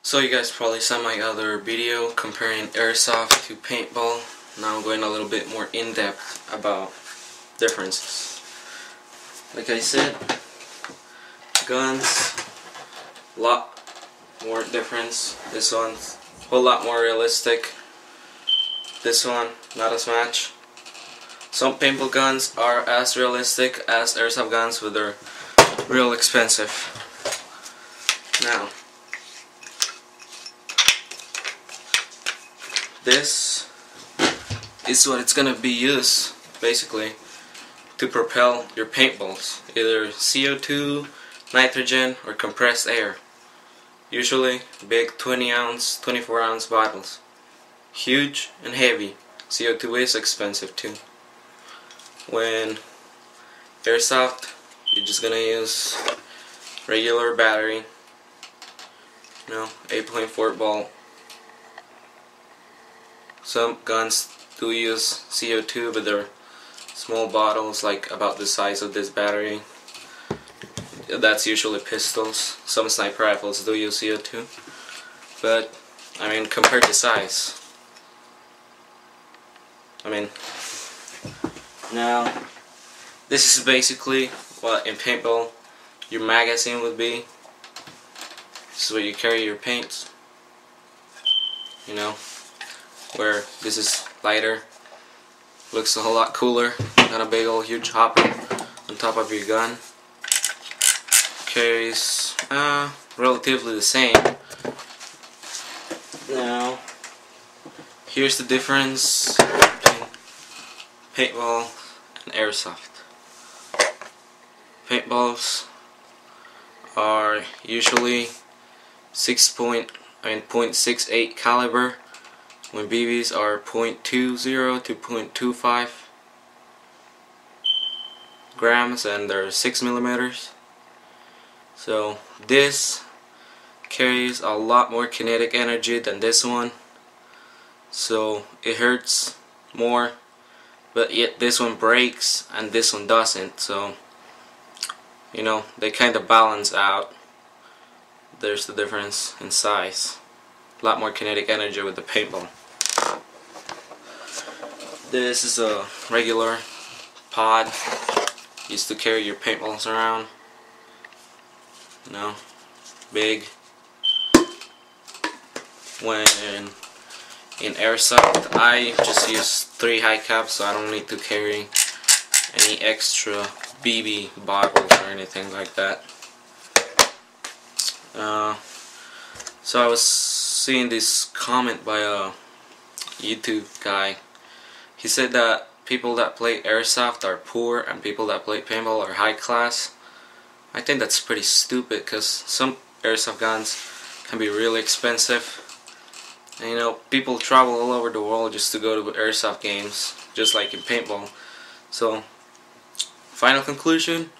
So you guys probably saw my other video comparing airsoft to paintball. Now I'm going a little bit more in depth about differences. Like I said, guns, a lot more difference. This one's a whole lot more realistic. This one, not as much. Some paintball guns are as realistic as airsoft guns, but they're real expensive. Now, this is what it's gonna be used, basically, to propel your paintballs. Either CO2, nitrogen, or compressed air. Usually big 20 ounce, 24 ounce bottles. Huge and heavy. CO2 is expensive too. When airsoft, you're just gonna use regular battery, 8.4 ball. Some guns do use CO2, but they're small bottles, like about the size of this battery. That's usually pistols. Some sniper rifles do use CO2, but I mean, compared to size, now this is basically what in paintball your magazine would be. This is where you carry your paints, where this is lighter, looks a whole lot cooler, got a big old huge hopper on top of your gun. Carries relatively the same. Now here's the difference between paintball and airsoft. Paintballs are usually 0.68 caliber, when BBs are 0.20 to 0.25 grams, and they're 6 millimeters. So this carries a lot more kinetic energy than this one, so it hurts more, but yet this one breaks and this one doesn't, so they kind of balance out. There's the difference in size. A lot more kinetic energy with the paintball. This is a regular pod used to carry your paintballs around. Big. When in airsoft, I just use 3 high caps, so I don't need to carry any extra BB bottles or anything like that. So I was seeing this comment by a YouTube guy. He said that people that play airsoft are poor and people that play paintball are high class. I think that's pretty stupid, because some airsoft guns can be really expensive. And people travel all over the world just to go to airsoft games, just like in paintball. So, final conclusion,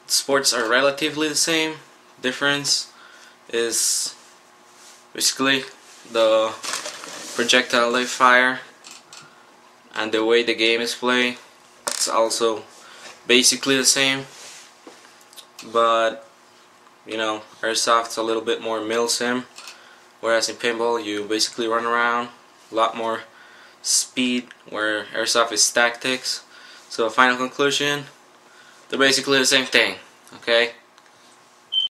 sports are relatively the same. Difference is basically the projectile they fire and the way the game is played. It's also basically the same, but airsoft's a little bit more mil-sim, whereas in paintball you basically run around, a lot more speed, where airsoft is tactics. So final conclusion, they're basically the same thing, okay?